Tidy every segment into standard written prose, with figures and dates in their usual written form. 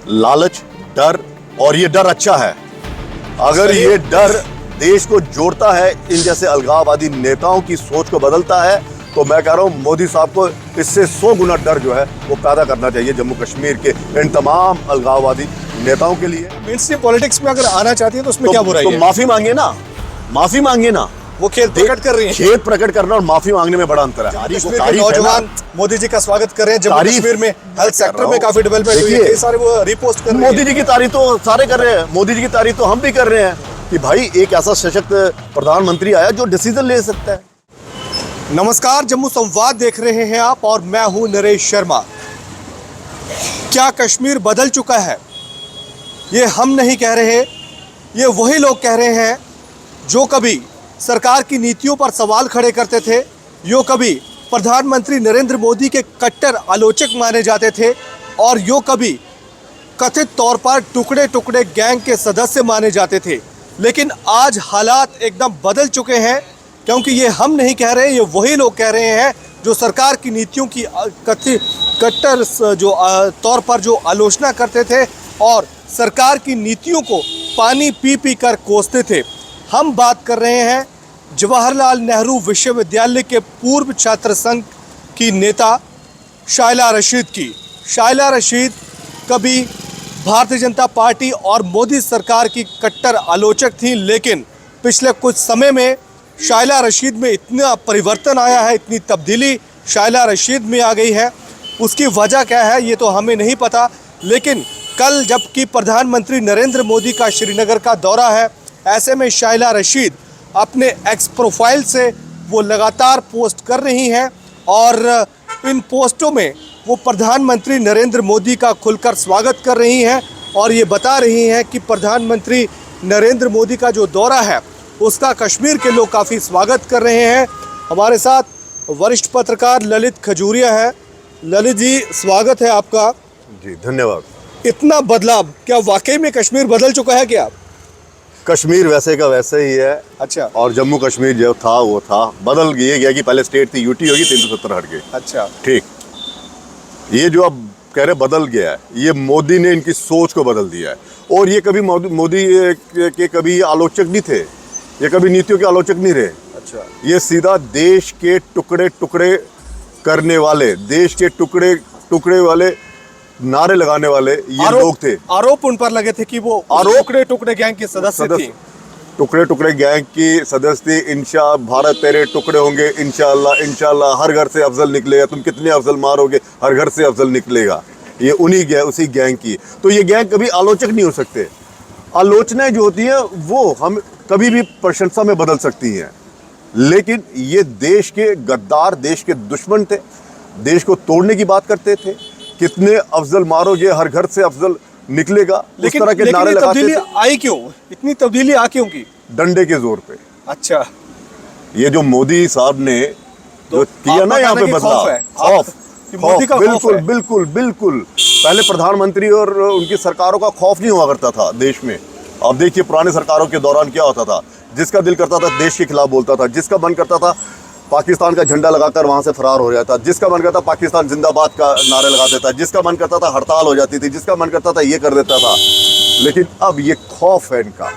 लालच, डर, और ये डर अच्छा है। अगर ये डर देश को जोड़ता है, इन जैसे अलगाववादी नेताओं की सोच को बदलता है, तो मैं कह रहा हूँ मोदी साहब को इससे 100 गुना डर जो है वो पैदा करना चाहिए जम्मू कश्मीर के इन तमाम अलगाववादी नेताओं के लिए। मेन स्ट्रीम पॉलिटिक्स में अगर आना चाहती है तो उसमें क्या बुराई है? माफी मांगिए ना, माफी मांगिए ना। वो खेत प्रकट कर रही है। खेत प्रकट करना और माफी मांगने में बड़ा अंतर है। कश्मीर के नौजवान मोदी जी का स्वागत कर रहे हैं। जम्मू कश्मीर में हेल्थ सेक्टर में काफी डेवलपमेंट हुई है, कई सारे वो रिपोस्ट कर रहे हैं। मोदी जी की तारीफ तो सारे कर रहे हैं, मोदी जी की तारीफ तो हम भी कर रहे हैं कि भाई एक ऐसा सशक्त प्रधानमंत्री आया जो डिसीजन ले सकता है। नमस्कार, जम्मू संवाद देख रहे हैं आप और मैं हूं नरेश शर्मा। क्या कश्मीर बदल चुका है? ये हम नहीं कह रहे, ये वही लोग कह रहे हैं जो कभी सरकार की नीतियों पर सवाल खड़े करते थे, यो कभी प्रधानमंत्री नरेंद्र मोदी के कट्टर आलोचक माने जाते थे और यो कभी कथित तौर पर टुकड़े टुकड़े गैंग के सदस्य माने जाते थे। लेकिन आज हालात एकदम बदल चुके हैं, क्योंकि ये हम नहीं कह रहे, ये वही लोग कह रहे हैं जो सरकार की नीतियों की कट्टर जो तौर पर जो आलोचना करते थे और सरकार की नीतियों को पानी पी पी कर कोसते थे। हम बात कर रहे हैं जवाहरलाल नेहरू विश्वविद्यालय के पूर्व छात्र संघ की नेता शाइला रशीद की। शाइला रशीद कभी भारतीय जनता पार्टी और मोदी सरकार की कट्टर आलोचक थी, लेकिन पिछले कुछ समय में शाइला रशीद में इतना परिवर्तन आया है, इतनी तब्दीली शाइला रशीद में आ गई है। उसकी वजह क्या है ये तो हमें नहीं पता, लेकिन कल जबकि प्रधानमंत्री नरेंद्र मोदी का श्रीनगर का दौरा है, ऐसे में शाइला रशीद अपने एक्स प्रोफाइल से वो लगातार पोस्ट कर रही हैं और इन पोस्टों में वो प्रधानमंत्री नरेंद्र मोदी का खुलकर स्वागत कर रही हैं और ये बता रही हैं कि प्रधानमंत्री नरेंद्र मोदी का जो दौरा है उसका कश्मीर के लोग काफ़ी स्वागत कर रहे हैं। हमारे साथ वरिष्ठ पत्रकार ललित खजूरिया है। ललित जी, स्वागत है आपका। जी धन्यवाद। इतना बदलाव, क्या वाकई में कश्मीर बदल चुका है क्या? कश्मीर वैसे का वैसे ही है। अच्छा। और जम्मू कश्मीर जो था वो था, बदल गया कि पहले स्टेट थी यूटी होगी 370 हट गई। अच्छा, ठीक। ये जो अब कह रहे बदल गया है, ये मोदी ने इनकी सोच को बदल दिया है। और ये कभी मोदी के कभी आलोचक नहीं थे, ये कभी नीतियों के आलोचक नहीं रहे। अच्छा। ये सीधा देश के टुकड़े टुकड़े करने वाले, देश के टुकड़े टुकड़े वाले नारे लगाने वाले ये लोग थे। आरोप उन पर लगे थे कि वो टुकड़े टुकड़े गैंग के सदस्य थी। टुकड़े टुकड़े गैंग की सदस्य थी। इंशा भारत तेरे टुकड़े होंगे, इंशाअल्लाह इंशाअल्लाह, हर घर से अफजल निकलेगा, तुम कितने अफजल मारोगे हर घर से अफजल निकलेगा। ये उसी गैंग की। तो ये गैंग कभी आलोचक नहीं हो सकते। आलोचनाएं जो होती हैं वो हम कभी भी प्रशंसा में बदल सकती हैं, लेकिन ये देश के गद्दार, देश के दुश्मन थे, देश को तोड़ने की बात करते थे। कितने अफजल मारोगे हर घर से अफजल निकलेगा, लेकिन उस तरह के नारे लगाते थे। आई क्यों? इतनी तब्दीली आ क्यों की? डंडे के जोर पे। अच्छा। ये जो मोदी साहब ने जो किया ना यहाँ पे बदलाव, खौफ, बिल्कुल बिल्कुल बिल्कुल। पहले प्रधानमंत्री और उनकी सरकारों का खौफ नहीं हुआ करता था देश में। अब देखिए पुराने सरकारों के दौरान क्या होता था, जिसका दिल करता था देश के खिलाफ बोलता था, जिसका मन करता था पाकिस्तान का झंडा लगाकर वहां से फरार हो जाता, जिसका मन करता पाकिस्तान जिंदाबाद का नारे लगा देता, जिसका मन करता था हड़ताल हो जाती थी, जिसका मन करता था ये कर देता था। लेकिन अब ये खौफ है इनका,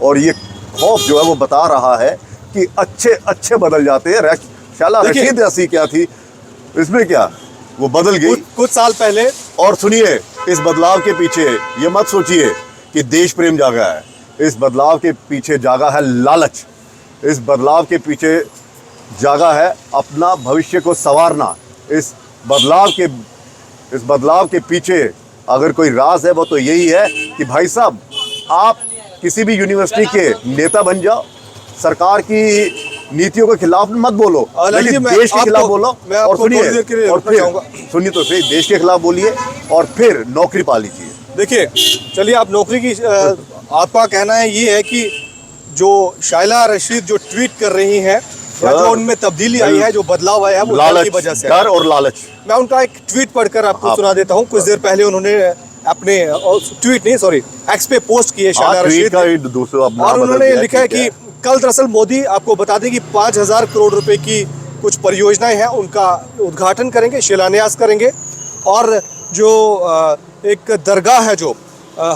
और ये खौफ जो है वो बता रहा है कि अच्छे अच्छे बदल जाते हैं। शाइला रशीद ऐसी क्या थी, इसमें क्या वो बदल गई कुछ साल पहले। और सुनिए, इस बदलाव के पीछे ये मत सोचिए कि देश प्रेम जागा है, इस बदलाव के पीछे जागा है लालच। इस बदलाव के पीछे जागा है अपना भविष्य को संवारना। इस बदलाव के पीछे अगर कोई राज है वो तो यही है कि भाई साहब आप किसी भी यूनिवर्सिटी के नेता बन जाओ, सरकार की नीतियों के खिलाफ मत बोलो, लेकिन देश के खिलाफ बोलो। और सुनिए तो सही, देश के खिलाफ बोलिए और फिर नौकरी पा लीजिए। देखिए, चलिए आप नौकरी की, आपका कहना है ये है कि जो शाइला रशीद जो ट्वीट कर रही हैं, जो उनमें तब्दीली आई है, जो बदलाव आया है, वो लालच की वजह से, डर और लालच। मैं उनका एक ट्वीट पढ़कर आपको सुना देता हूँ। कुछ देर पहले उन्होंने अपने एक्स पे पोस्ट किए शाइला रशीद, और उन्होंने लिखा है कि कल दरअसल मोदी, आपको बता दें कि 5,000 करोड़ रुपए की कुछ परियोजनाएं हैं, उनका उद्घाटन करेंगे, शिलान्यास करेंगे। और जो एक दरगाह है जो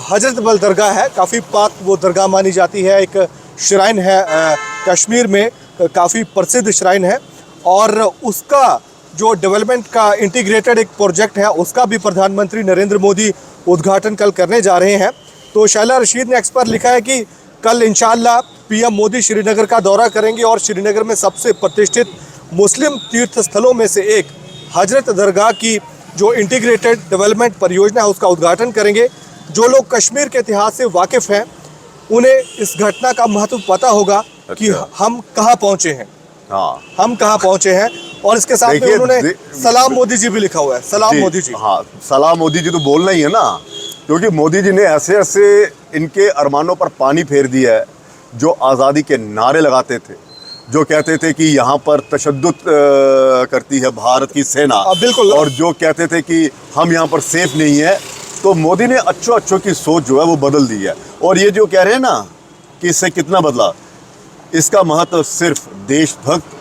हजरत बल दरगाह है, काफ़ी पाक वो दरगाह मानी जाती है, एक श्राइन है कश्मीर में, काफ़ी प्रसिद्ध श्राइन है। और उसका जो डेवलपमेंट का इंटीग्रेटेड एक प्रोजेक्ट है, उसका भी प्रधानमंत्री नरेंद्र मोदी उद्घाटन कल करने जा रहे हैं। तो शाइला रशीद ने एक्स पर लिखा है कि कल इंशाअल्लाह पीएम मोदी श्रीनगर का दौरा करेंगे और श्रीनगर में सबसे प्रतिष्ठित मुस्लिम तीर्थ स्थलों में से एक हजरत दरगाह की जो इंटीग्रेटेड डेवलपमेंट परियोजना है उसका उद्घाटन करेंगे। जो लोग कश्मीर के इतिहास से वाकिफ़ हैं उन्हें इस घटना का महत्व पता होगा कि हम कहाँ पहुँचे हैं। हाँ, हम कहाँ पहुँचे हैं। और इसके साथ में उन्होंने सलाम मोदी जी भी लिखा हुआ है, सलाम मोदी जी। हाँ, सलाम मोदी जी तो बोलना ही है ना, क्योंकि मोदी जी ने ऐसे ऐसे इनके अरमानों पर पानी फेर दिया है। जो आज़ादी के नारे लगाते थे, जो कहते थे कि यहाँ पर तशद्दुद करती है भारत की सेना, बिल्कुल, और जो कहते थे कि हम यहाँ पर सेफ नहीं है, तो मोदी ने अच्छों की सोच जो है वो बदल दी है। और ये जो कह रहे हैं ना कि इससे कितना बदला, इसका महत्व सिर्फ देशभक्त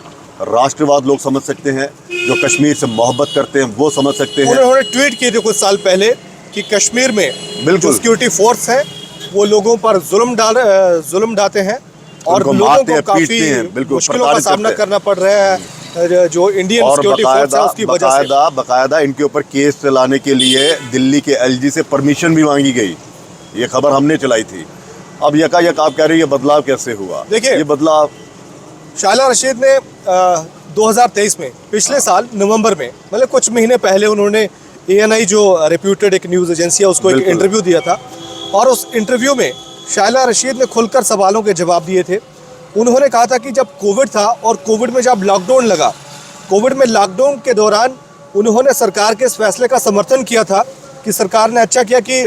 राष्ट्रवाद लोग समझ सकते हैं, जो कश्मीर से मोहब्बत करते हैं वो समझ सकते हैं। उन्होंने ट्वीट किए थे कुछ साल पहले कि कश्मीर में जो सिक्योरिटी फोर्स है वो लोगों पर जुल्म ढाते हैं और लोगों को काफी मुश्किलों का सामना करना पड़ रहा है जो इंडियन सिक्योरिटी फोर्स है उसकी वजह से। बकायदा इनके ऊपर केस चलाने के लिए दिल्ली के एलजी से परमिशन भी मांगी गई। ये खबर हमने चलाई थी। अब यकायक आप कह रहे हैं ये बदलाव कैसे हुआ? देखिए, ये बदलाव शाइला रशीद ने 2023 में पिछले साल नवंबर में, मतलब कुछ महीने पहले, उन्होंने ANI जो रेप्यूटेड एक न्यूज़ एजेंसी है उसको एक इंटरव्यू दिया था। और उस इंटरव्यू में शाइला रशीद ने खुलकर सवालों के जवाब दिए थे। उन्होंने कहा था कि जब कोविड था और कोविड में जब लॉकडाउन लगा, कोविड में लॉकडाउन के दौरान उन्होंने सरकार के इस फैसले का समर्थन किया था कि सरकार ने अच्छा किया कि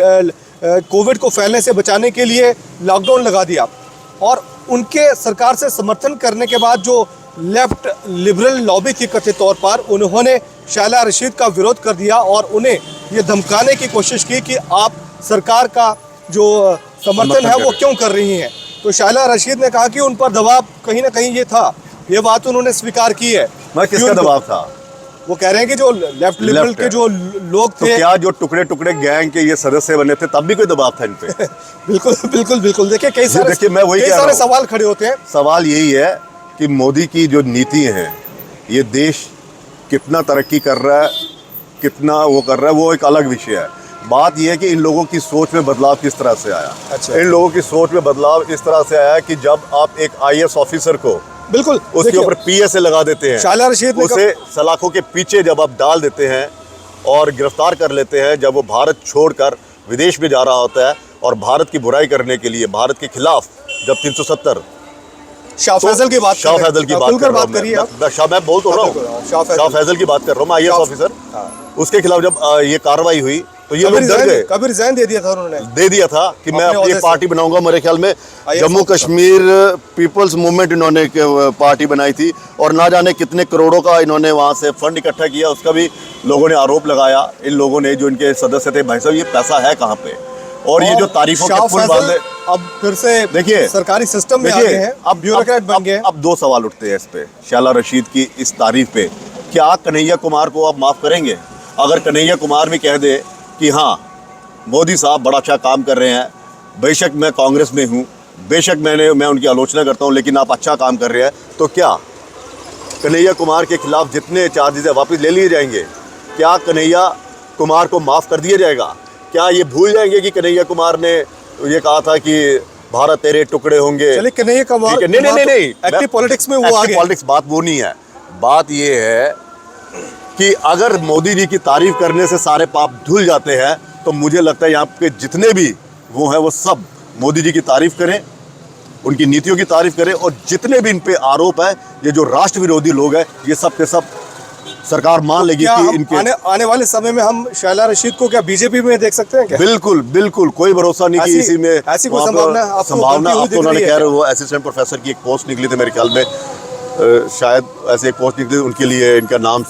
कोविड को फैलने से बचाने के लिए लॉकडाउन लगा दिया। और उनके सरकार से समर्थन करने के बाद जो लेफ्ट लिबरल लॉबी थी कथित तौर पर, उन्होंने शाइला रशीद का विरोध कर दिया और उन्हें ये धमकाने की कोशिश की कि आप सरकार का जो समर्थन है वो क्यों कर रही हैं। तो शाइला रशीद ने कहा कि उन पर दबाव कहीं ना कहीं ये था, ये बात उन्होंने स्वीकार की है। किसका दबाव था? वो कह रहे हैं कि जो लेफ्ट लिबरल के जो लोग थे, तो क्या जो टुकड़े टुकड़े गैंग के ये सदस्य बने थे तब भी कोई दबाव था इन पे? बिल्कुल बिल्कुल बिल्कुल। देखिए कई सारे सवाल खड़े होते हैं। सवाल यही है कि मोदी की जो नीति है, ये देश कितना तरक्की कर रहा है, कितना वो कर रहा है, वो एक अलग विषय है। बात यह है कि इन लोगों की सोच में बदलाव किस तरह से आया। अच्छा। इन लोगों की सोच में बदलाव इस तरह से आया कि जब आप एक IAS ऑफिसर को बिल्कुल उसके ऊपर PSA लगा देते हैं, शाइला रशीद उसे सलाखों के पीछे जब आप डाल देते हैं और गिरफ्तार कर लेते हैं, जब वो भारत छोड़कर विदेश में जा रहा होता है और भारत की बुराई करने के लिए, भारत के खिलाफ जब 370 शाह फैजल की बात कर रहा हूँ, मैं बोल तो रहा हूँ, शाह फैजल की बात कर रहा हूँ, मैं IAS ऑफिसर, उसके खिलाफ जब ये कार्रवाई हुई तो ये लोग डर गए। कभी रिजाइन दे दिया था उन्होंने, दे दिया था कि मैं अपनी पार्टी बनाऊंगा। मेरे ख्याल में जम्मू कश्मीर पीपल्स मूवमेंट इन्होंने पार्टी बनाई थी और ना जाने कितने करोड़ों का इन्होंने वहाँ से फंड इकट्ठा किया। उसका भी लोगों ने आरोप लगाया, इन लोगों ने जो इनके सदस्य थे, भाई साहब ये पैसा है कहाँ पे? और ये जो तारीफों के पुल बांधे, अब फिर से देखिए सरकारी सिस्टम में आ गए हैं, अब ब्यूरोक्रेट बन गए हैं। अब दो सवाल उठते हैं इस पे, शाइला रशीद की इस तारीफ पे। क्या कन्हैया कुमार को आप माफ़ करेंगे? अगर कन्हैया कुमार भी कह दे कि हाँ मोदी साहब बड़ा अच्छा काम कर रहे हैं, बेशक मैं कांग्रेस में हूँ, बेशक मैं उनकी आलोचना करता हूँ, लेकिन आप अच्छा काम कर रहे हैं, तो क्या कन्हैया कुमार के खिलाफ जितने चार्जेस है वापस ले लिए जाएंगे? क्या कन्हैया कुमार को माफ़ कर दिया जाएगा? क्या ये भूल जाएंगे कि कन्हैया कुमार ने ये कहा था कि भारत तेरे टुकड़े होंगे? चलिए कन्हैया कुमार नहीं, एक्टिव पॉलिटिक्स में वो आ गए। पॉलिटिक्स बात वो नहीं है। बात ये है कि अगर मोदी जी की तारीफ करने से सारे पाप धुल जाते हैं, तो मुझे लगता है यहाँ पे जितने भी वो हैं वो सब मोदी जी की तारीफ करें, उनकी नीतियों की तारीफ करें, और जितने भी इन पे आरोप है, ये जो राष्ट्र विरोधी लोग हैं, ये सब के सब सरकार मान लेगी कि इनके आने वाले समय में हम शाइला रशीद को क्या बीजेपी में देख सकते हैं क्या? बिल्कुल कोई भरोसा नहीं कि इसी में ऐसी कोई संभावना आपको उन्होंने कह रहे वो असिस्टेंट प्रोफेसर की एक पोस्ट निकली थी मेरे ख्याल में, शायद ऐसे एक पोस्ट निकली, उनके लिए इनका नाम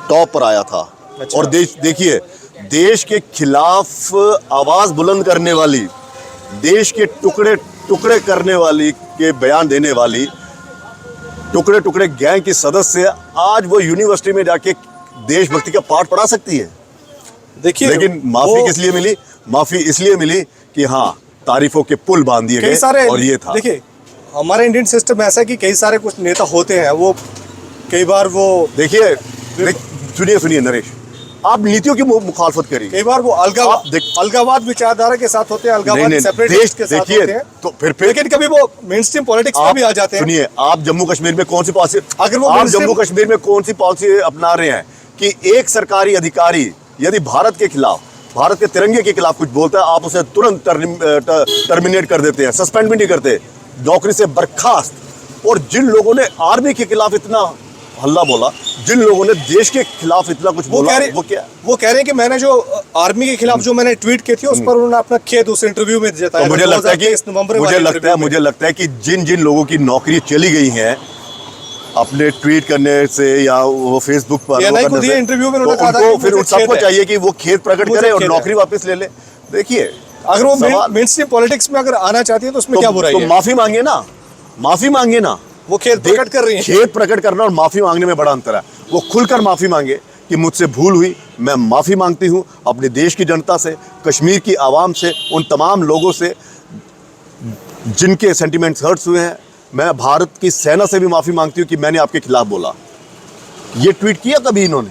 टॉप पर आया था। अच्छा। और देखिए देश के खिलाफ आवाज बुलंद करने वाली, देश के टुकड़े टुकड़े करने वाली के बयान देने वाली टुकड़े टुकड़े गैंग की सदस्य आज वो यूनिवर्सिटी में जाके देशभक्ति का पाठ पढ़ा सकती है। देखिए, लेकिन माफी किस लिए मिली? माफी इसलिए मिली कि हाँ, तारीफों के पुल बांध दिए कई गए सारे, और ये था। देखिए हमारे इंडियन सिस्टम ऐसा है कि कई सारे कुछ नेता होते हैं, वो कई बार वो देखिए, सुनिए नरेश, आप नीतियों की मुखालफत करिए। कई बार वो अलगावाद विचारधारा के साथ होते हैं, अलगावाद सेपरेटिस्ट के साथ होते हैं, तो फिर लेकिन कभी वो मेन स्ट्रीम पॉलिटिक्स में भी आ जाते हैं। सुनिए, आप जम्मू कश्मीर में कौन सी पॉलिसी, अगर वो आप जम्मू कश्मीर में कौन सी पॉलिसी अपना रहे हैं कि एक सरकारी अधिकारी यदि भारत के खिलाफ, भारत के तिरंगे के खिलाफ कुछ बोलता है, आप उसे तुरंत टर्मिनेट कर देते हैं, सस्पेंड भी नहीं करते, नौकरी से बर्खास्त। और जिन लोगों ने आर्मी के खिलाफ इतना हल्ला बोला, जिन लोगों ने देश के खिलाफ इतना कुछ बोला, वो क्या? वो कह रहे हैं कि मैंने जो आर्मी के खिलाफ जो मैंने ट्वीट की थी उस पर उन्होंने अपना खेद उस इंटरव्यू में जताया। तो मुझे लगता है कि जिन जिन लोगों की नौकरी चली गई हैं अपने ट्वीट करने से या वो फेसबुक पर इंटरव्यू में उन्होंने कहा था फिर उन सबको चाहिए कि वो खेद प्रकट करे और नौकरी वापस ले ले। देखिए, अगर वो मेन स्ट्रीम पॉलिटिक्स में अगर आना चाहती है तो उसमें क्या बुराई है? तो माफी मांगे ना, माफी मांगे ना। वो खेद प्रकट कर रही है। खेद प्रकट करना और माफी मांगने में बड़ा अंतर है। वो खुलकर माफी मांगे कि मुझसे भूल हुई, मैं माफी मांगती हूं अपने देश की जनता से, कश्मीर की आवाम से, उन तमाम लोगों से जिनके सेंटिमेंट्स हर्ट्स हुए हैं। मैं भारत की सेना से भी माफी मांगती हूं कि मैंने आपके खिलाफ बोला। ये ट्वीट किया कभी इन्होंने?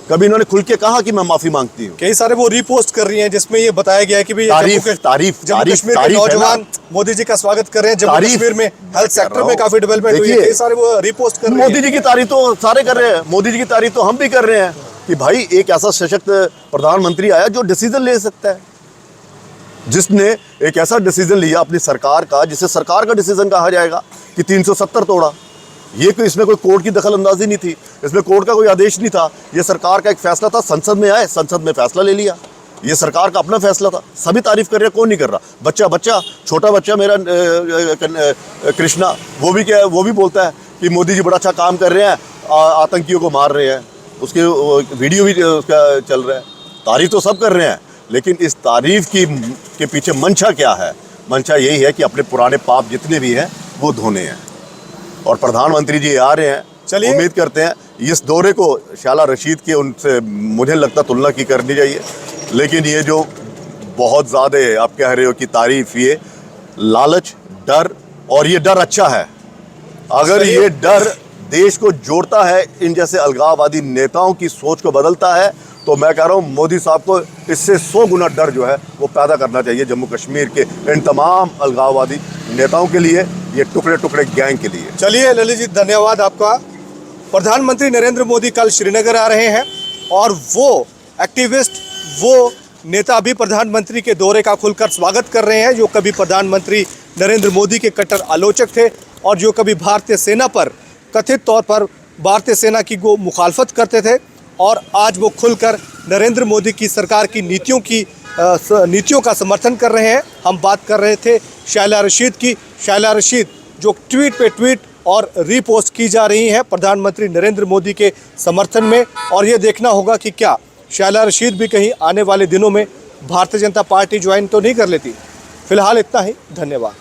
कभी इन्होंने खुल के कहा कि मैं माफी मांगती हूँ? कई सारे वो रीपोस्ट कर रही हैं जिसमें ये बताया गया है कि जम्मू कश्मीर के नौजवान मोदी जी का स्वागत कर रहे हैं, जम्मू कश्मीर में हेल्थ सेक्टर में काफी डेवलपमेंट हुई है। कई सारे वो रीपोस्ट कर रहे हैं। मोदी जी की तारीफ तो सारे कर रहे हैं, मोदी जी की तारीफ तो हम भी कर रहे हैं कि भाई एक ऐसा सशक्त प्रधानमंत्री आया जो डिसीजन ले सकता है, जिसने एक ऐसा डिसीजन लिया अपनी सरकार का जिसे सरकार का डिसीजन कहा जाएगा कि 370 तोड़ा। ये कोई, इसमें कोई कोर्ट की दखल अंदाजी नहीं थी, इसमें कोर्ट का कोई आदेश नहीं था, ये सरकार का एक फैसला था। संसद में आए, संसद में फैसला ले लिया, ये सरकार का अपना फैसला था। सभी तारीफ कर रहे हैं, कौन नहीं कर रहा? बच्चा छोटा बच्चा मेरा कृष्णा, वो भी बोलता है कि मोदी जी बड़ा अच्छा काम कर रहे हैं, आतंकियों को मार रहे हैं, उसके वीडियो भी उसका चल रहा है। तारीफ तो सब कर रहे हैं, लेकिन इस तारीफ के पीछे मंशा क्या है? मंशा यही है कि अपने पुराने पाप जितने भी हैं वो धोने हैं। और प्रधानमंत्री जी आ रहे हैं, चलिए उम्मीद करते हैं इस दौरे को शाला रशीद के उनसे मुझे लगता तुलना की करनी चाहिए। लेकिन ये जो बहुत ज़्यादा आप कह रहे हो कि तारीफ, ये लालच, डर, और ये डर अच्छा है। अगर ये डर देश को जोड़ता है, इन जैसे अलगाववादी नेताओं की सोच को बदलता है, तो मैं कह रहा हूँ मोदी साहब को इससे 100 गुना डर जो है वो पैदा करना चाहिए जम्मू कश्मीर के इन तमाम अलगाववादी नेताओं के लिए, ये टुकड़े टुकड़े गैंग के लिए। चलिए ललित जी, धन्यवाद आपका। प्रधानमंत्री नरेंद्र मोदी कल श्रीनगर आ रहे हैं और वो एक्टिविस्ट, वो नेता अभी प्रधानमंत्री के दौरे का खुलकर स्वागत कर रहे हैं, जो कभी प्रधानमंत्री नरेंद्र मोदी के कट्टर आलोचक थे और जो कभी भारतीय सेना पर कथित तौर पर भारतीय सेना की वो मुखालफत करते थे, और आज वो खुलकर नरेंद्र मोदी की सरकार की नीतियों का समर्थन कर रहे हैं। हम बात कर रहे थे शायला रशीद की। शायला रशीद जो ट्वीट पे ट्वीट और रीपोस्ट की जा रही हैं प्रधानमंत्री नरेंद्र मोदी के समर्थन में, और ये देखना होगा कि क्या शायला रशीद भी कहीं आने वाले दिनों में भारतीय जनता पार्टी ज्वाइन तो नहीं कर लेती। फिलहाल इतना ही, धन्यवाद।